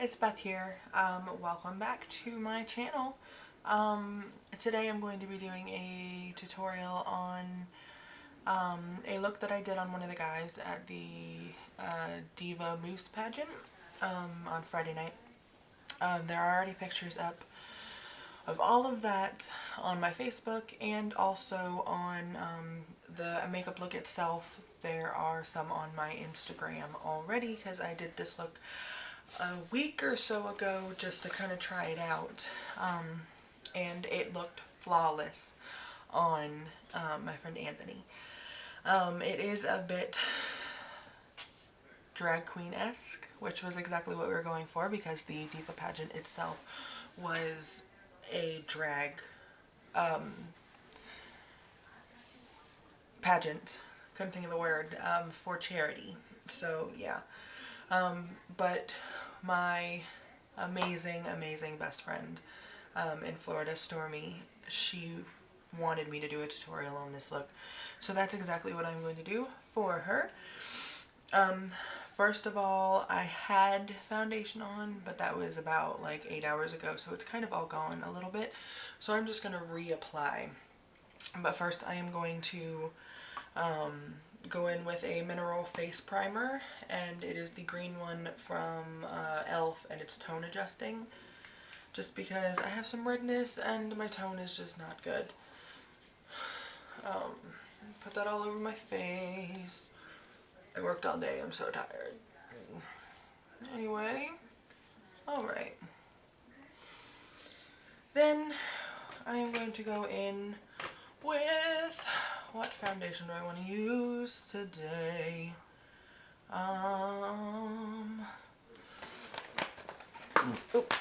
it's Beth here. Welcome back to my channel. Today I'm going to be doing a tutorial on a look that I did on one of the guys at the Diva Moose pageant on Friday night. There are already pictures up of all of that on my Facebook and also on the makeup look itself. There are some on my Instagram already because I did this look a week or so ago just to kind of try it out, and it looked flawless on my friend Anthony. It is a bit drag queen-esque, which was exactly what we were going for because the Diva pageant itself was a drag pageant, couldn't think of the word, for charity. So yeah, but my amazing best friend in Florida, Stormy, she wanted me to do a tutorial on this look, so that's exactly what I'm going to do for her. First of all, I had foundation on, but that was about like 8 hours ago, so it's kind of all gone a little bit, so I'm just going to reapply. But first I am going to go in with a mineral face primer, and it is the green one from e.l.f. and it's tone adjusting, just because I have some redness and my tone is just not good. Put that all over my face. I worked all day, I'm so tired. Anyway, alright. Then I am going to go in with, what foundation do I want to use today?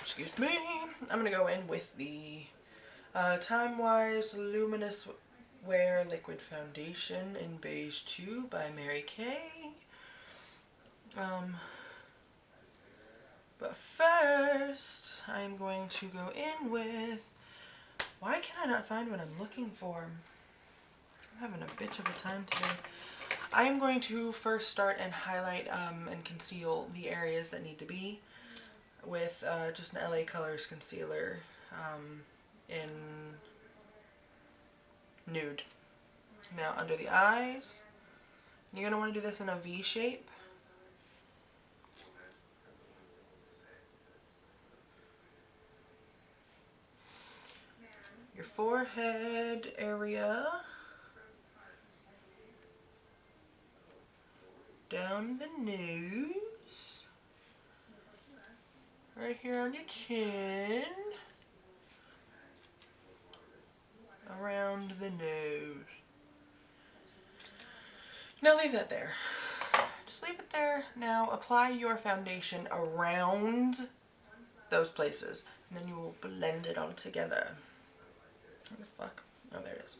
Excuse me. I'm going to go in with the Time Wise Luminous Wear Liquid Foundation in Beige 2 by Mary Kay. But first, I'm going to go in with, why can I not find what I'm looking for? I'm having a bitch of a time today. I am going to first start and highlight and conceal the areas that need to be with just an LA Colors concealer in Nude. Now under the eyes, you're going to want to do this in a V shape. Your forehead area, down the nose, right here on your chin, around the nose. Now leave that there. Just leave it there. Now apply your foundation around those places, and then you will blend it all together. Where the fuck? Oh, there it is.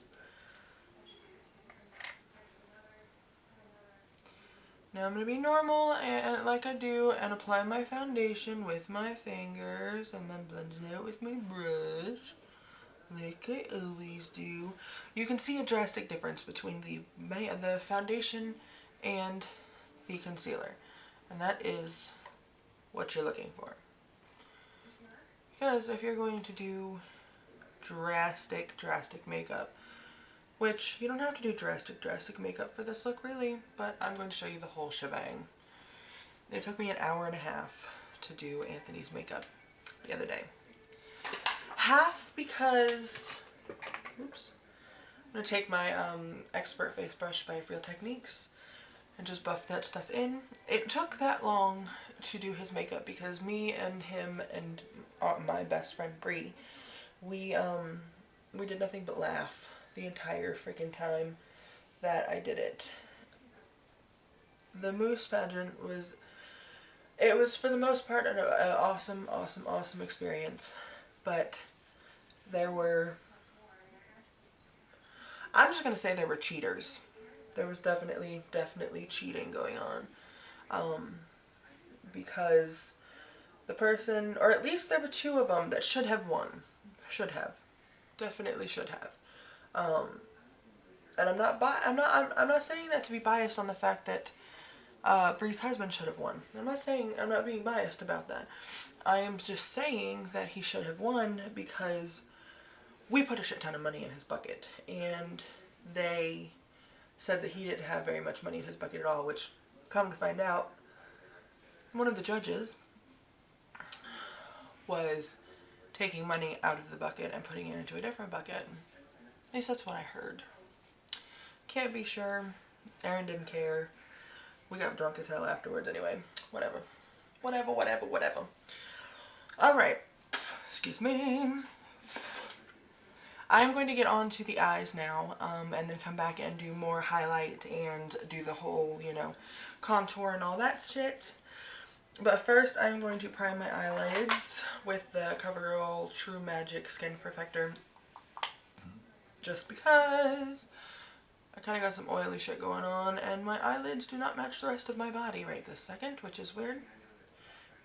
Now I'm going to be normal and like I do and apply my foundation with my fingers and then blend it out with my brush like I always do. You can see a drastic difference between the foundation and the concealer, and that is what you're looking for. Because if you're going to do drastic makeup, which you don't have to do drastic makeup for this look really, but I'm going to show you the whole shebang. It took me an hour and a half to do Anthony's makeup the other day. Half because, oops, I'm going to take my Expert Face Brush by Real Techniques and just buff that stuff in. It took that long to do his makeup because me and him and my best friend Bree, we did nothing but laugh the entire freaking time that I did it. The Moose pageant was, it was for the most part an awesome experience, but there were, I'm just going to say there were cheaters. There was definitely cheating going on, because the person, or at least there were two of them that should have won. Definitely should have. And I'm not saying that to be biased on the fact that Bree's husband should have won. I'm not being biased about that. I am just saying that he should have won because we put a shit ton of money in his bucket, and they said that he didn't have very much money in his bucket at all, which, come to find out, one of the judges was taking money out of the bucket and putting it into a different bucket. At least that's what I heard. Can't be sure. Aaron didn't care. We got drunk as hell afterwards anyway. Whatever. Whatever. Alright. Excuse me. I'm going to get on to the eyes now, and then come back and do more highlight and do the whole, you know, contour and all that shit. But first, I'm going to prime my eyelids with the CoverGirl True Magic Skin Perfector. Just because I kind of got some oily shit going on, and my eyelids do not match the rest of my body right this second, which is weird.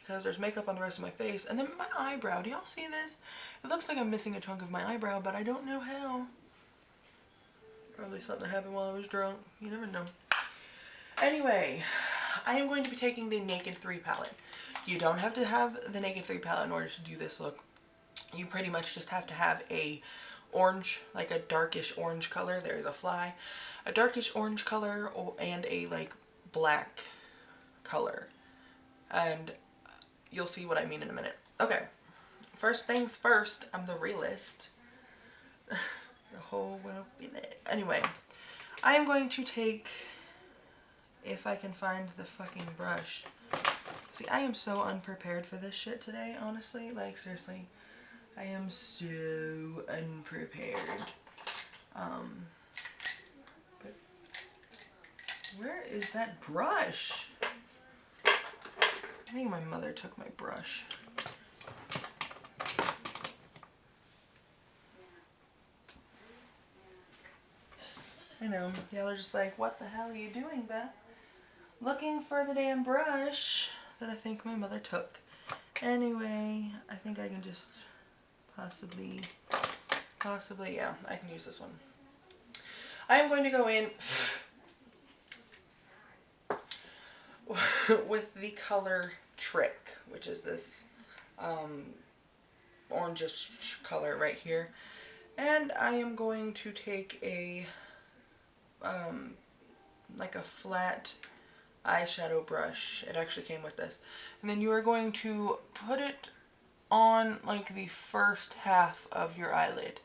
Because there's makeup on the rest of my face. And then my eyebrow. Do y'all see this? It looks like I'm missing a chunk of my eyebrow, but I don't know how. Probably something happened while I was drunk. You never know. Anyway, I am going to be taking the Naked 3 palette. You don't have to have the Naked 3 palette in order to do this look. You pretty much just have to have a orange, like a darkish orange color. There's a fly. A darkish orange color and a like black color. And you'll see what I mean in a minute. Okay, first things first, I'm the realist. The whole world be lit. Anyway, I am going to take, if I can find the fucking brush. See, I am so unprepared for this shit today, honestly. Like, seriously. I am so unprepared. But where is that brush? I think my mother took my brush. I know. Y'all are just like, what the hell are you doing, Beth? Looking for the damn brush that I think my mother took. Anyway, I think I can just possibly, yeah, I can use this one. I am going to go in with the color Trick, which is this orangish color right here, and I am going to take a like a flat eyeshadow brush. It actually came with this, and then you are going to put it on like the first half of your eyelid,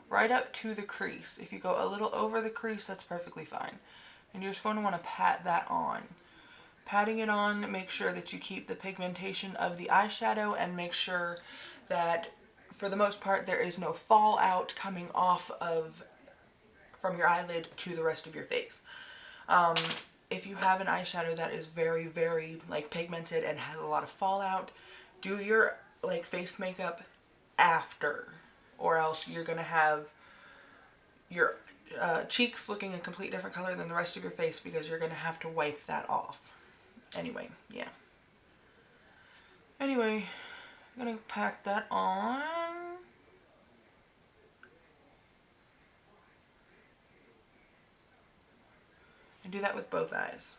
right up to the crease. If you go a little over the crease, that's perfectly fine, and you're just going to want to pat that on. Patting it on, make sure that you keep the pigmentation of the eyeshadow, and make sure that for the most part there is no fallout coming off of from your eyelid to the rest of your face. If you have an eyeshadow that is very, very like pigmented and has a lot of fallout, do your like face makeup after, or else you're gonna have your cheeks looking a complete different color than the rest of your face, because you're gonna have to wipe that off. Anyway, yeah. Anyway, I'm gonna pack that on. And do that with both eyes.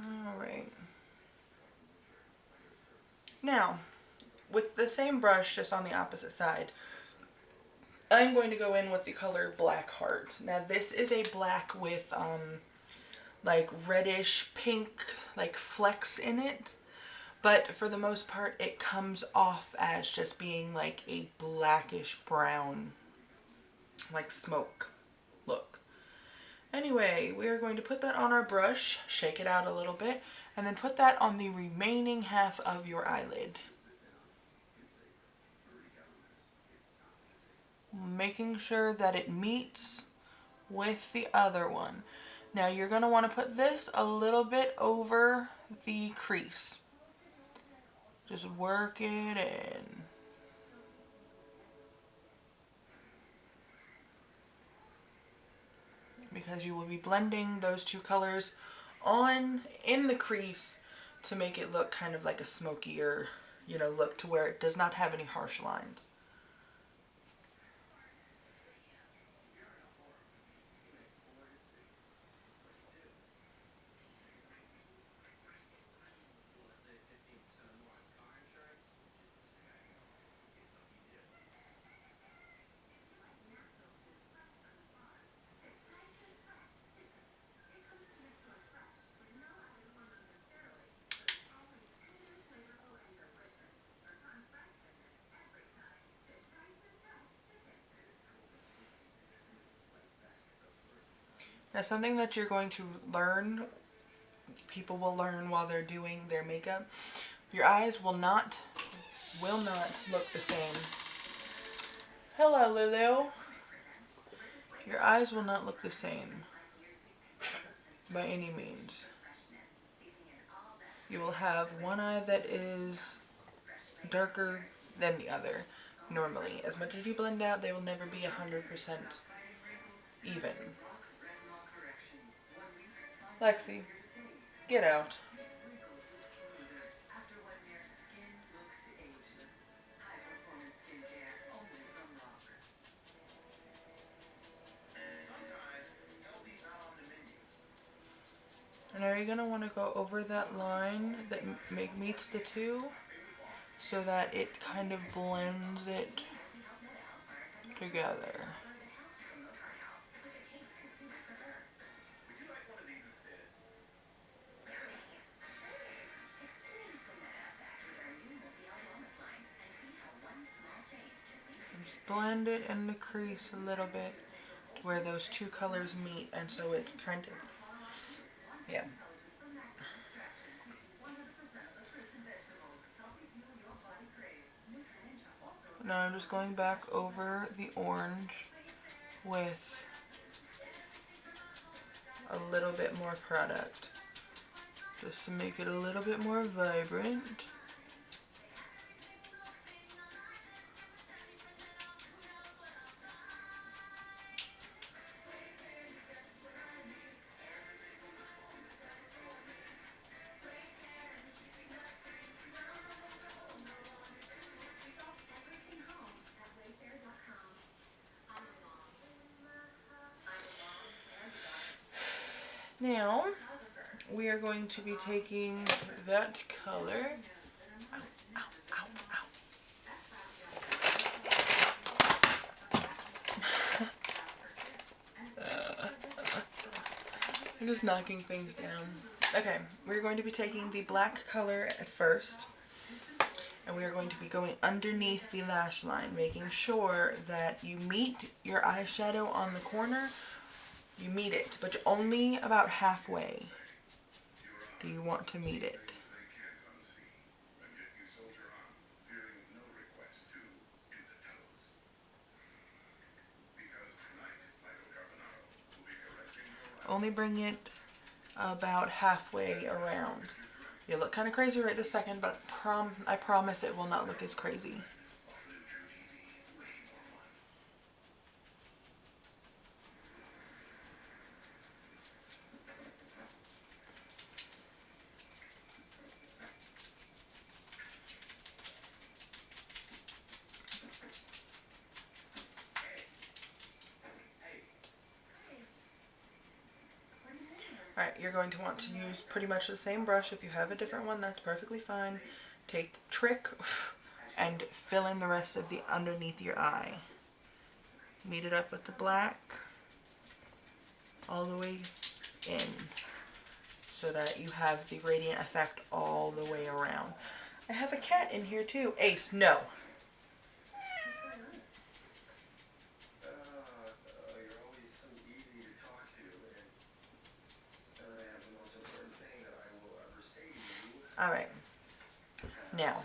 Alright. Now, with the same brush, just on the opposite side, I'm going to go in with the color Black Heart. Now this is a black with like reddish pink like flecks in it, but for the most part it comes off as just being like a blackish brown, like smoke look. Anyway, we are going to put that on our brush, shake it out a little bit, and then put that on the remaining half of your eyelid. Making sure that it meets with the other one. Now you're going to want to put this a little bit over the crease. Just work it in. because you will be blending those two colors on in the crease to make it look kind of like a smokier, you know, look, to where it does not have any harsh lines. Now, something that you're going to learn, people will learn while they're doing their makeup, your eyes will not look the same. Hello, Lulu. Your eyes will not look the same by any means. You will have one eye that is darker than the other. Normally, as much as you blend out, they will never be 100% even. Lexi, get out. And now you're going to want to go over that line that meets the two so that it kind of blends it together. Just blend it in the crease a little bit to where those two colors meet, and so it's kind of, yeah. Now I'm just going back over the orange with a little bit more product, just to make it a little bit more vibrant. Now, we are going to be taking that color. Ow, ow, ow, ow. I'm just knocking things down. Okay, we're going to be taking the black color at first, and we are going to be going underneath the lash line, making sure that you meet your eyeshadow on the corner. You meet it, but only about halfway do you want to meet it. Only bring it about halfway around. You look kind of crazy right this second, but I promise it will not look as crazy. Alright, you're going to want to use pretty much the same brush. If you have a different one, that's perfectly fine. Take Trick and fill in the rest of the underneath your eye. Meet it up with the black all the way in so that you have the radiant effect all the way around. I have a cat in here too. Ace, no. Alright, now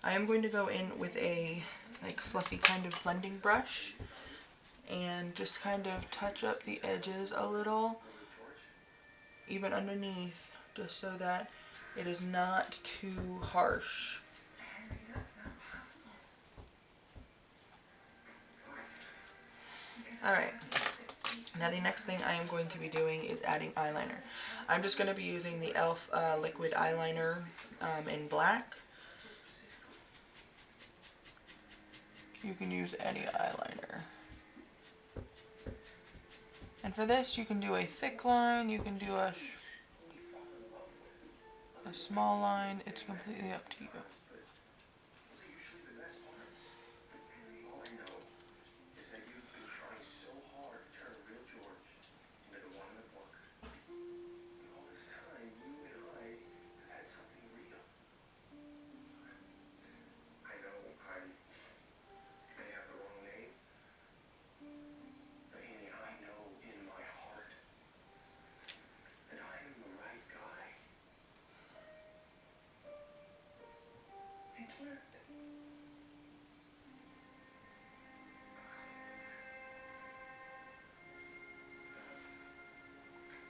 I am going to go in with a like fluffy kind of blending brush and just kind of touch up the edges a little, even underneath, just so that it is not too harsh. Alright, Now the next thing I am going to be doing is adding eyeliner. I'm just going to be using the e.l.f. Liquid eyeliner in black. You can use any eyeliner. And for this you can do a thick line, you can do a small line, it's completely up to you.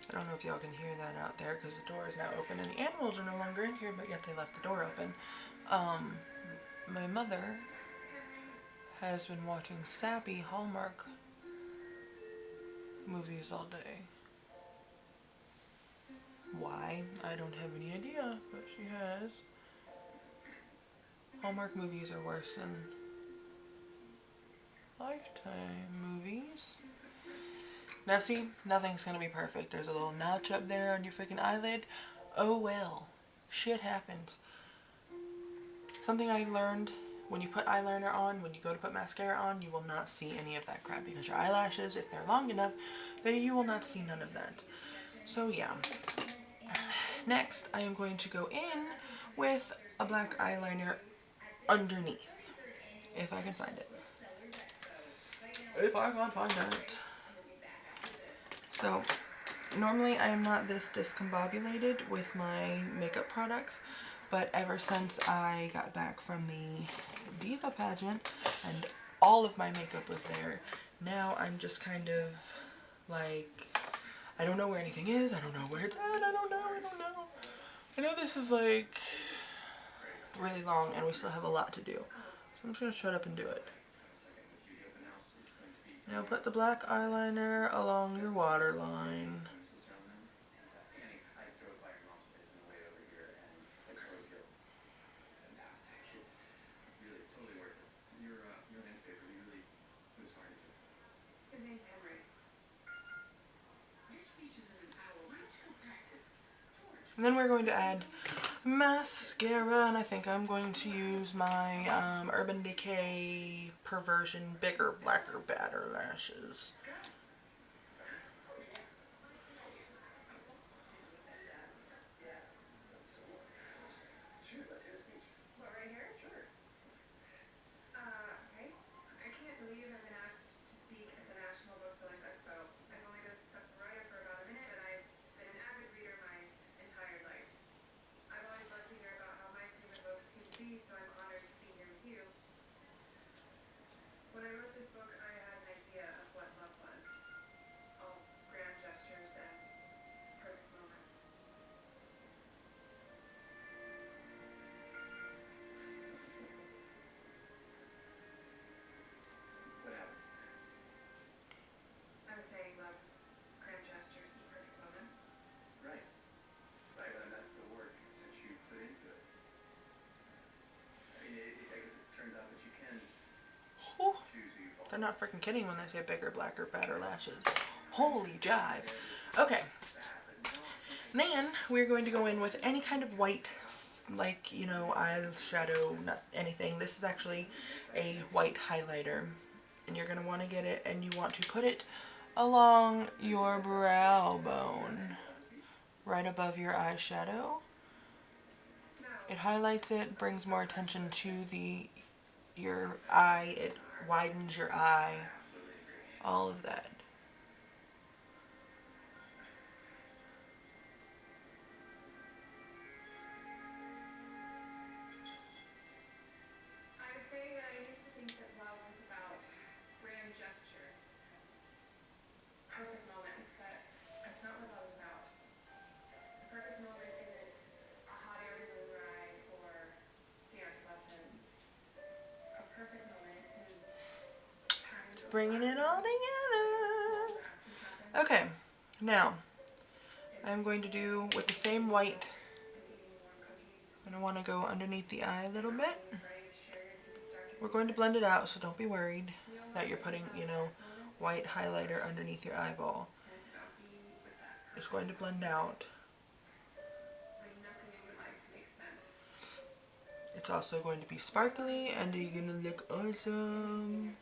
I don't know if y'all can hear that out there because the door is now open and the animals are no longer in here, but yet they left the door open. My mother has been watching sappy Hallmark movies all day. Why? I don't have any idea, but she has. Hallmark movies are worse than Lifetime movies. Now see, nothing's gonna be perfect. There's a little notch up there on your freaking eyelid. Oh well. Shit happens. Something I've learned, when you put eyeliner on, when you go to put mascara on, you will not see any of that crap because your eyelashes, if they're long enough, then you will not see none of that. So yeah. Next, I am going to go in with a black eyeliner underneath. If I can find it. If I can find it. So, normally I am not this discombobulated with my makeup products, but ever since I got back from the Diva pageant and all of my makeup was there, now I'm just kind of like, I don't know where anything is, I don't know where it's at, I don't know. I know this is like really long and we still have a lot to do, so I'm just going to shut up and do it. Now put the black eyeliner along your waterline. And then we're going to add mascara, and I think I'm going to use my Urban Decay Perversion Bigger, Blacker, Badder Lashes. They're not freaking kidding when they say bigger, blacker, badder lashes. Holy jive. Okay. Then we're going to go in with any kind of white, like, you know, eyeshadow, not anything. This is actually a white highlighter. And you're going to want to get it and you want to put it along your brow bone, right above your eyeshadow. It highlights it, brings more attention to your eye, it widens your eye, all of that. Bringing it all together. Okay, now I'm going to do with the same white. I'm going to want to go underneath the eye a little bit. We're going to blend it out, so don't be worried that you're putting, you know, white highlighter underneath your eyeball. It's going to blend out. It's also going to be sparkly and you're going to look awesome.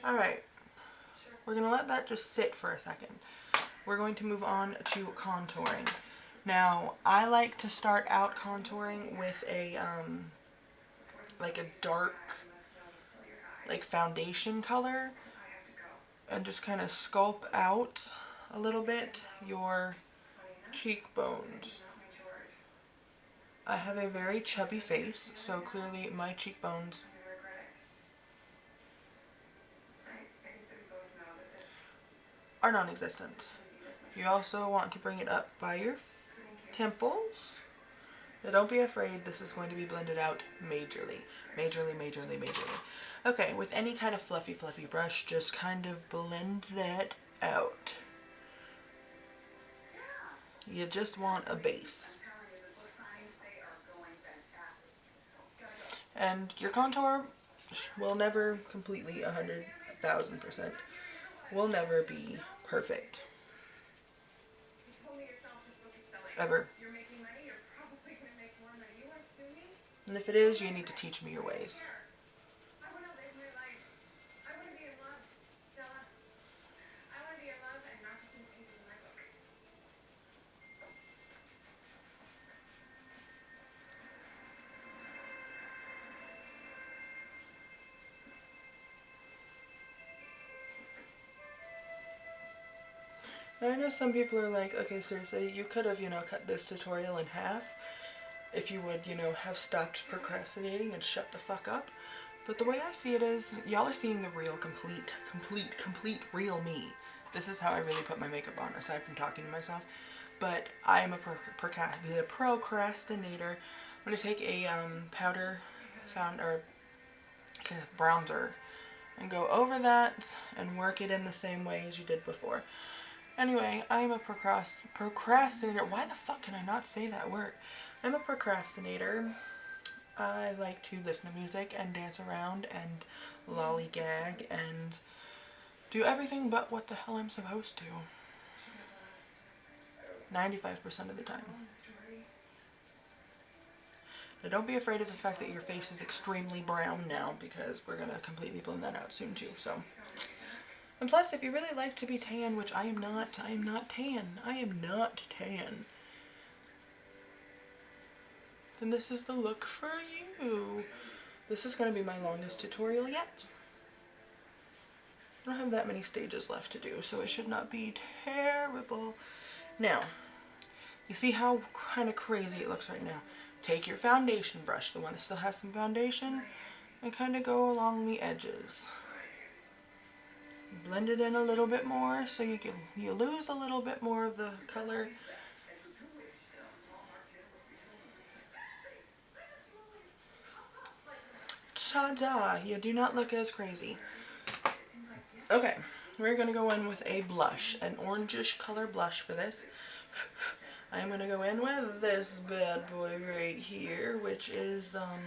Alright, we're going to let that just sit for a second. We're going to move on to contouring. Now, I like to start out contouring with a, like a dark, like foundation color, and just kind of sculpt out a little bit your cheekbones. I have a very chubby face, so clearly my cheekbones are non-existent. You also want to bring it up by your temples. Now don't be afraid, this is going to be blended out majorly. Majorly, majorly, majorly. Okay, with any kind of fluffy brush, just kind of blend that out. You just want a base. And your contour will never completely 100,000% will never be perfect. Ever. And if it is, you need to teach me your ways. Now I know some people are like, okay, seriously, you could have, you know, cut this tutorial in half if you would, you know, have stopped procrastinating and shut the fuck up. But the way I see it is, y'all are seeing the real, complete real me. This is how I really put my makeup on, aside from talking to myself. But I am a procrastinator. I'm going to take a powder bronzer and go over that and work it in the same way as you did before. Anyway, I am a procrastinator. Why the fuck can I not say that word? I'm a procrastinator. I like to listen to music and dance around and lollygag and do everything but what the hell I'm supposed to. 95% of the time. Now don't be afraid of the fact that your face is extremely brown now, because we're going to completely blend that out soon too, so. And plus, if you really like to be tan, which I am not tan. I am not tan. Then this is the look for you. This is going to be my longest tutorial yet. I don't have that many stages left to do, so it should not be terrible. Now, you see how kind of crazy it looks right now? Take your foundation brush, the one that still has some foundation, and kind of go along the edges. Blend it in a little bit more so you lose a little bit more of the color. Ta-da! You do not look as crazy. Okay, we're going to go in with a blush, an orangish color blush for this. I'm going to go in with this bad boy right here, which is, I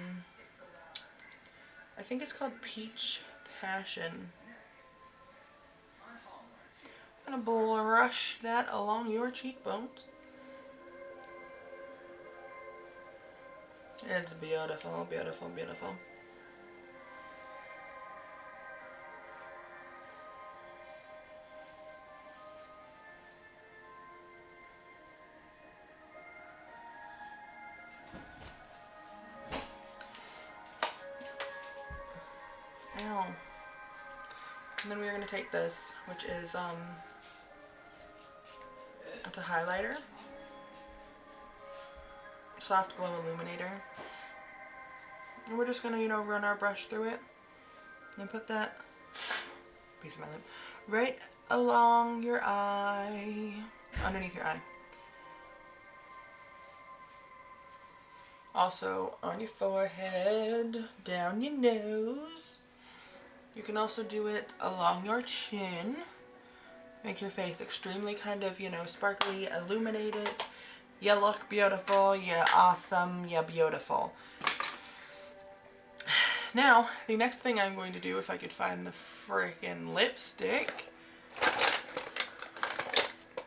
think it's called Peach Passion. I'm going to brush that along your cheekbones. It's beautiful, beautiful, beautiful. Ow. And then we're going to take this, which is, it's a highlighter. Soft Glow Illuminator. And we're just going to, you know, run our brush through it. And put that piece of my lip right along your eye, underneath your eye. Also on your forehead, down your nose. You can also do it along your chin. Make your face extremely kind of, you know, sparkly, illuminated. You look beautiful, you're awesome, you're beautiful. Now, the next thing I'm going to do, if I could find the frickin' lipstick.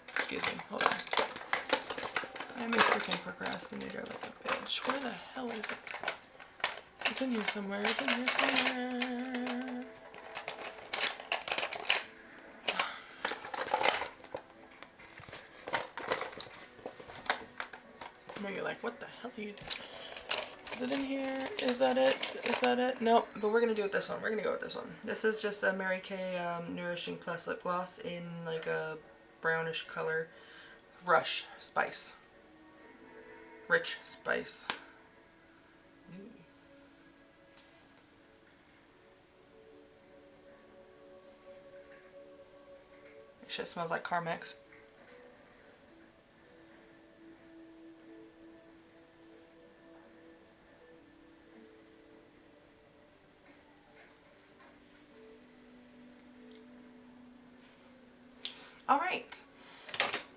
Excuse me, hold on. I'm a freaking procrastinator like a bitch. Where the hell is it? It's in here somewhere, it's in here somewhere. I know you're like, what the hell are you doing? Is it in here? Is that it? Is that it? Nope, but we're going to do it this one. We're going to go with this one. This is just a Mary Kay Nourishing Plus Lip Gloss in like a brownish color. Rush Spice. Rich Spice. Ooh. This shit smells like Carmex. Alright.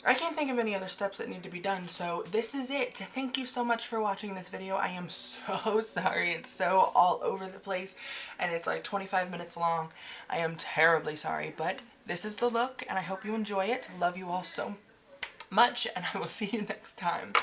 I can't think of any other steps that need to be done, so this is it. Thank you so much for watching this video. I am so sorry. It's so all over the place, and it's like 25 minutes long. I am terribly sorry, but this is the look, and I hope you enjoy it. Love you all so much, and I will see you next time.